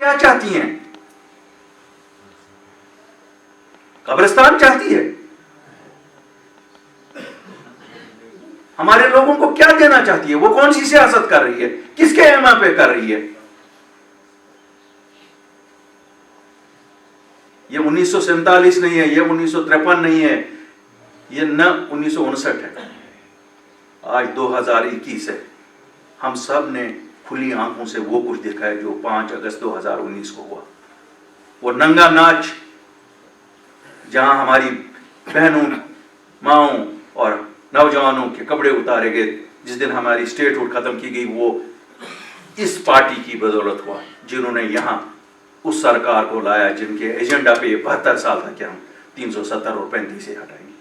क्या चाहती हैं? कब्रिस्तान चाहती है? हमारे लोगों को क्या देना चाहती है? वो कौन सी सियासत कर रही है? किसके एमा पे कर रही है? ये 1947 नहीं है, ये 1953 नहीं है, ये न 1959 है, आज 2021 है। हम सब ने खुली आंखों से वो कुछ देखा है जो 5 अगस्त 2019 को हुआ। वो नंगा नाच जहां हमारी बहनों, माओं और नौजवानों के कपड़े उतारे गए, जिस दिन हमारी स्टेटहुड खत्म की गई, वो इस पार्टी की बदौलत हुआ, जिन्होंने यहां उस सरकार को लाया जिनके एजेंडा पे 72 साल था कि हम 370 और 35 से हटाएंगे।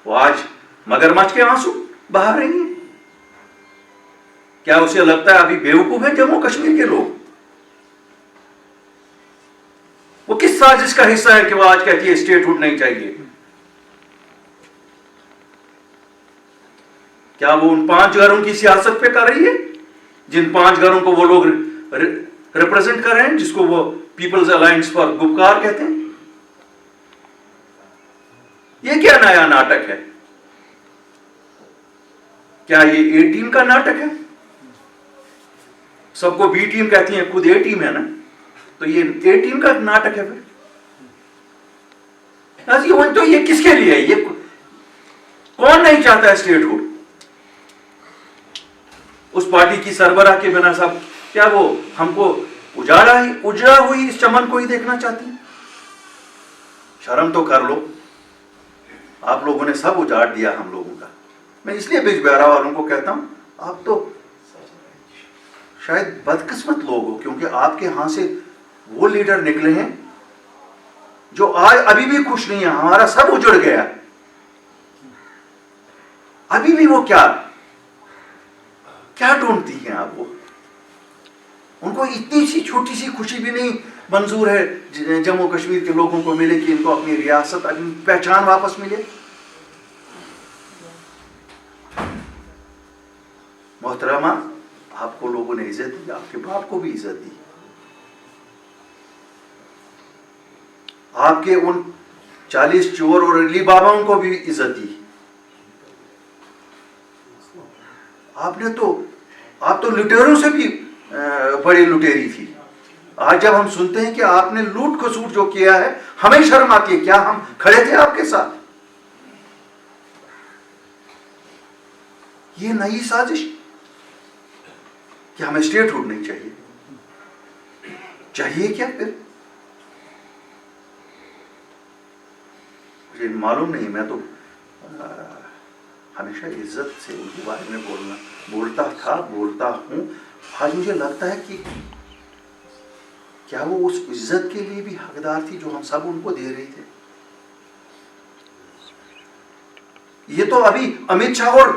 वो आज मगरमच्छ के आंसू बहा रही हैं। क्या उसे लगता है अभी बेवकूफ है जम्मू कश्मीर के लोग? वो किस साजिश का हिस्सा है कि वो आज कहती है स्टेटहुड नहीं चाहिए? क्या वो उन 5 घरों की सियासत पे कर रही है जिन 5 घरों को वो लोग रिप्रेजेंट कर रहे हैं, जिसको वो पीपल्स अलायंस फॉर गुपकार कहते हैं? ये क्या नया नाटक है? क्या ये ए टीम का नाटक है? सबको बी टीम कहती है, खुद ए टीम है ना, तो ये ए टीम का नाटक है फिर? तो ये किसके लिए है? ये कौन नहीं चाहता है स्टेटहुड? उस पार्टी की सरबराह के बिना सब क्या वो हमको उजड़ा हुई इस चमन को ही देखना चाहती है? शर्म तो कर लो। आप लोगों ने सब उजाड़ दिया हम लोगों का। मैं इसलिए बिजबेहरा वालों को कहता हूं, आप तो शायद बदकिस्मत लोग हो, क्योंकि आपके यहां से वो लीडर निकले हैं जो आज अभी भी खुश नहीं है। हमारा सब उजड़ गया, अभी भी वो क्या ढूंढती हैं आप? वो उनको इतनी सी छोटी सी खुशी भी नहीं मंजूर है जम्मू कश्मीर के लोगों को मिले कि इनको अपनी रियासत, अपनी पहचान वापस मिले। मोहतरमा, आपको लोगों ने इज्जत दी, आपके बाप को भी इज्जत दी, आपके उन 40 चोर और अली बाबाओं को भी इज्जत दी। आप तो लुटेरों से भी बड़ी लुटेरी थी। आज जब हम सुनते हैं कि आपने लूट खसूट जो किया है, हमें शर्म आती है। क्या हम खड़े थे आपके साथ? ये नई साजिश कि हमें स्टेटहुड नहीं चाहिए। चाहिए क्या फिर? मुझे मालूम नहीं। मैं तो हमेशा इज्जत से उनके बारे में बोलता हूं। आज मुझे लगता है कि क्या वो उस इज्जत के लिए भी हकदार थी जो हम सब उनको दे रहे थे? ये तो अभी अमित शाह और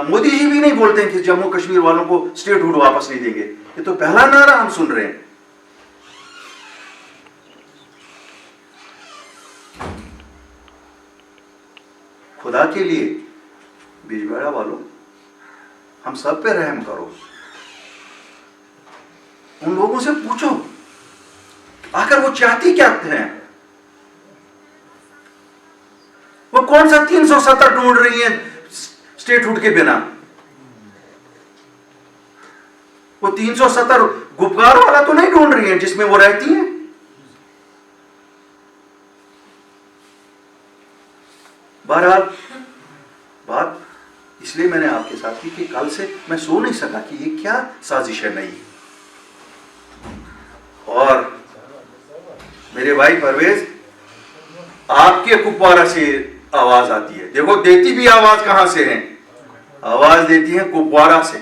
मोदी जी भी नहीं बोलते हैं कि जम्मू कश्मीर वालों को स्टेटहुड वापस नहीं देंगे। ये तो पहला नारा हम सुन रहे हैं। खुदा के लिए बिजबेहरा वालों, हम सब पे रहम करो। उन लोगों से पूछो आखिर वो चाहती क्या हैं? वो कौन सा 370 ढूंढ रही है स्टेटहुड के बिना? वो 370 गुपकार वाला तो नहीं ढूंढ रही है जिसमें वो रहती है। बहरहाल, बात इसलिए मैंने आपके साथ की कि कल से मैं सो नहीं सका कि ये क्या साजिश है नई। और मेरे भाई परवेज, आपके कुपवारा से आवाज आती है। देखो, देती भी आवाज कहां से है? आवाज देती है कुपवारा से।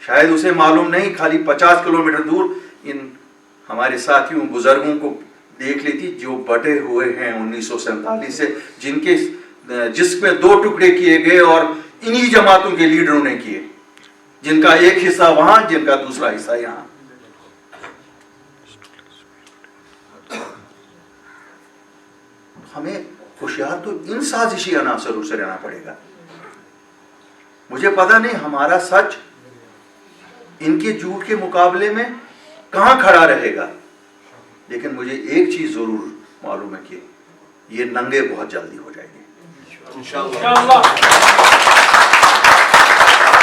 शायद उसे मालूम नहीं, खाली 50 किलोमीटर दूर इन हमारे साथियों बुजुर्गों को देख लेती जो बटे हुए हैं 1947 से, जिसमें 2 टुकड़े किए गए और इन्हीं जमातों के लीडरों ने किए, जिनका एक हिस्सा वहां, जिनका दूसरा हिस्सा यहां। हमें होशियार तो इन साजिशी अनासरों से रहना पड़ेगा। मुझे पता नहीं हमारा सच इनके झूठ के मुकाबले में कहां खड़ा रहेगा। लेकिन मुझे एक चीज जरूर मालूम है कि ये नंगे बहुत जल्दी हो जाएंगे इंशाअल्लाह।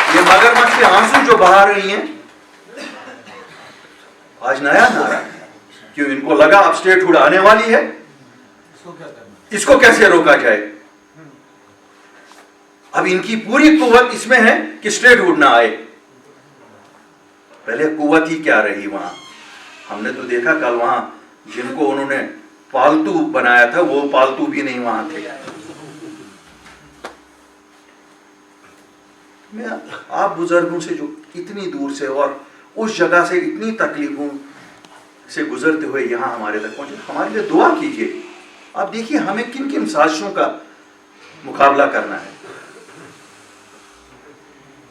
ये मगरमच्छ के आंसू जो बहा रही हैं, आज नया नारा है, क्यों इनको लगा अब स्टेटहुड आने वाली है, इसको कैसे रोका जाए। अब इनकी पूरी कुव्वत इसमें है कि स्टेटहुड ना आए। पहले कुव्वत ही क्या रही वहां। हमने तो देखा कल वहां जिनको उन्होंने पालतू बनाया था वो पालतू भी नहीं वहां थे। मैं आप बुजुर्गों से जो इतनी दूर से और उस जगह से इतनी तकलीफों से गुजरते हुए यहां हमारे तक पहुंचे, हमारे लिए दुआ कीजिए। आप देखिए हमें किन किन साजिशों का मुकाबला करना है।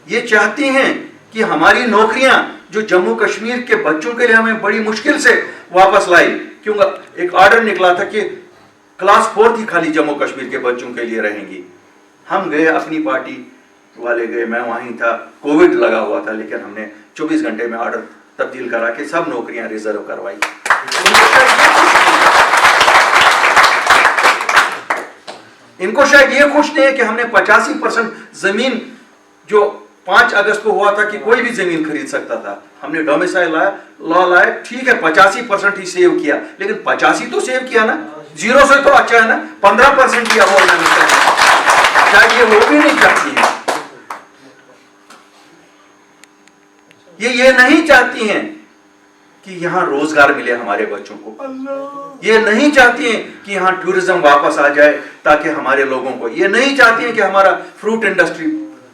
ये चाहती हैं कि हमारी नौकरियां जो जम्मू कश्मीर के बच्चों के लिए हमें बड़ी मुश्किल से वापस लाई, क्योंकि एक ऑर्डर निकला था कि क्लास 4 ही खाली जम्मू कश्मीर के बच्चों के लिए रहेंगी। हम गए, अपनी पार्टी वाले गए, मैं वहीं था, कोविड लगा हुआ था, लेकिन हमने 24 घंटे में ऑर्डर तब्दील करा के सब नौकरियां रिजर्व करवाई। इनको शायद ये खुश नहीं है कि हमने 85% जमीन जो 5 अगस्त को हुआ था कि कोई भी जमीन खरीद सकता था, हमने डोमिसाइल लॉ लाया, ठीक है 85% ही सेव किया, लेकिन 85 तो सेव किया ना, 0 से तो अच्छा है ना, 15% किया वो शायद ये वो भी नहीं चाहती है। ये नहीं चाहती हैं कि यहां रोजगार मिले हमारे बच्चों को। ये नहीं चाहती हैं कि यहां टूरिज्म वापस आ जाए ताकि हमारे लोगों को, ये नहीं चाहती हैं कि हमारा फ्रूट इंडस्ट्री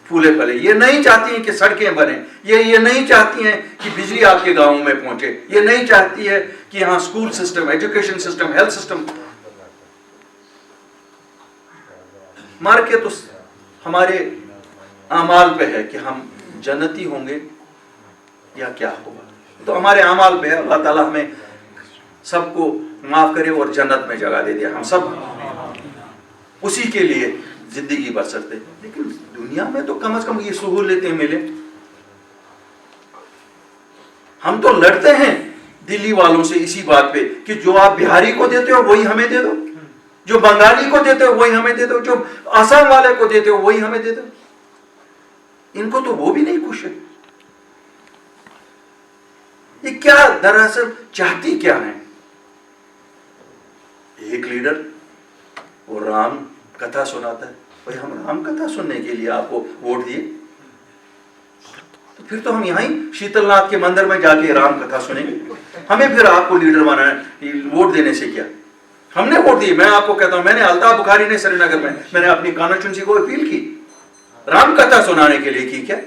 फूले फले, ये नहीं चाहती हैं कि सड़कें बने, ये नहीं चाहती हैं कि बिजली आपके गांवों में पहुंचे, ये नहीं चाहती है कि यहां school system, education system, health system. मार के तो हमारे आमाल पे है कि हम जन्नती होंगे या क्या होगा, तो हमारे आमाल पे है। अल्लाह ताला हमें सबको माफ करे और जन्नत में जगह दे दिया। हम सब उसी के लिए जिंदगी बसरते, लेकिन दुनिया में तो कम से कम ये सहूलतें मिले। हम तो लड़ते हैं दिल्ली वालों से इसी बात पे कि जो आप बिहारी को देते हो वही हमें दे दो, जो बंगाली को देते हो वही हमें दे दो, जो असम वाले को देते हो वही हमें दे दो। इनको तो वो भी नहीं खुश है। ये क्या दरअसल चाहती क्या है। एक लीडर वो राम कथा सुनाता है, भाई हम राम कथा सुनने के लिए आपको वोट दिए, तो फिर तो हम यहीं शीतलनाथ के मंदिर में जाके राम कथा सुनेंगे। हमें फिर आपको लीडर बनाना वोट देने से क्या। हमने वोट दिए। मैं आपको कहता हूं, मैंने अल्ताफ बुखारी ने श्रीनगर में मैंने अपनी कॉन्स्टिट्यूंसी को अपील की, राम कथा सुनाने के लिए की। क्या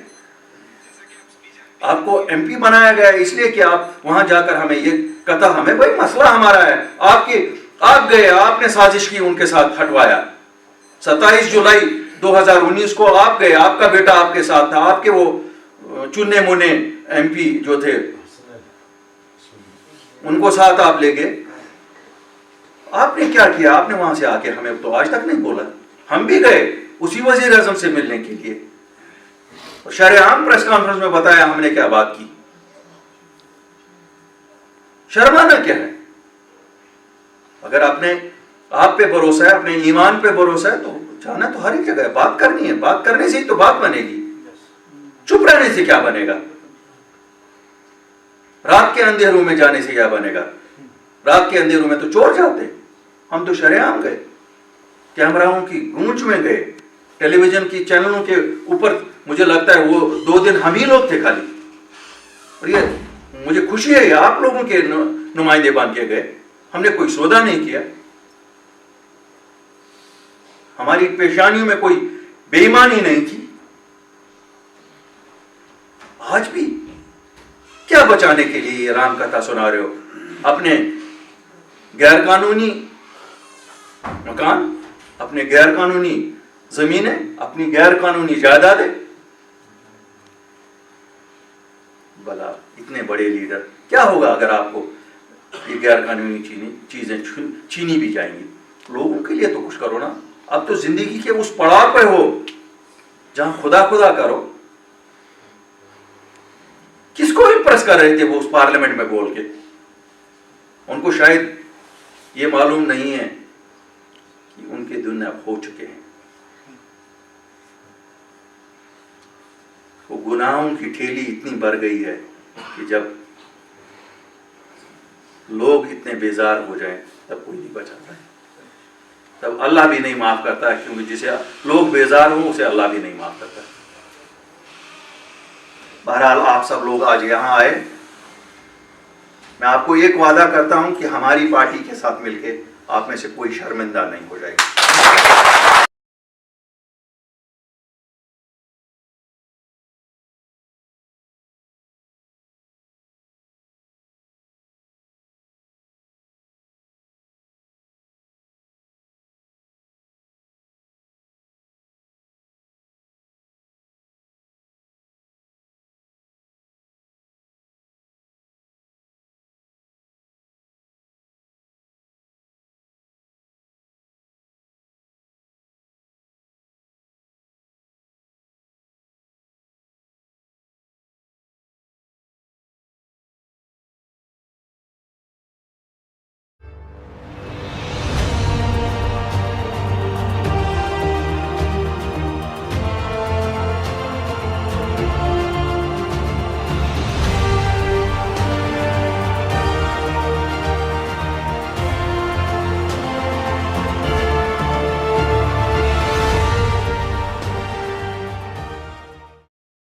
आपको एमपी बनाया गया है इसलिए कि आप वहां जाकर हमें ये कथा, हमें भाई मसला हमारा है, आप गए, आपने साजिश की, उनके साथ हटवाया। 27 जुलाई 2019 को आप गए, आपका बेटा आपके साथ था, आपके वो चुने मुने एमपी जो थे उनको साथ आप ले गए। आपने क्या किया, आपने वहां से आके हमें तो आज तक नहीं बोला। हम भी गए उसी वजीर आजम से मिलने के लिए, शरेआम प्रेस कॉन्फ्रेंस में बताया हमने क्या बात की। शर्माना क्या है। अगर अपने आप पे भरोसा है, अपने ईमान पे भरोसा है, तो जाना तो हर एक जगह, बात करनी है, बात करने से ही तो बात बनेगी, चुप रहने से क्या बनेगा, रात के अंधेरों में जाने से क्या बनेगा। रात के अंधेरों में तो चोर जाते, हम तो शरेआम गए, कैमराओं की गूंज में गए, टेलीविजन की चैनलों के ऊपर मुझे लगता है वो 2 दिन हम ही लोग थे खाली। और ये मुझे खुशी है आप लोगों के नुमाइंदे बन के गए, हमने कोई सौदा नहीं किया, हमारी पेशानियों में कोई बेईमानी नहीं थी। आज भी क्या बचाने के लिए ये राम कथा सुना रहे हो। अपने गैरकानूनी मकान, अपने गैरकानूनी जमीनें, अपनी गैरकानूनी जायदादें। भला इतने बड़े लीडर, क्या होगा अगर आपको ये गैरकानूनी चीजें छीनी भी जाएंगी। लोगों के लिए तो कुछ करो ना। अब तो जिंदगी के उस पड़ाव पे हो जहां खुदा खुदा करो। बकवास कर रहे थे वो उस पार्लियामेंट में बोल के। उनको शायद ये मालूम नहीं है कि उनके दिन अब हो चुके हैं। वो गुनाहों की ठेली इतनी बढ़ गई है कि जब लोग इतने बेजार हो जाएं तब कोई नहीं बचाता है, तब अल्लाह भी नहीं माफ करता है, क्योंकि जिसे लोग बेजार हो उसे अल्लाह भी नहीं माफ करता। बहरहाल आप सब लोग आज यहाँ आए, मैं आपको एक वादा करता हूं कि हमारी पार्टी के साथ मिलके आप में से कोई शर्मिंदा नहीं हो जाएगा।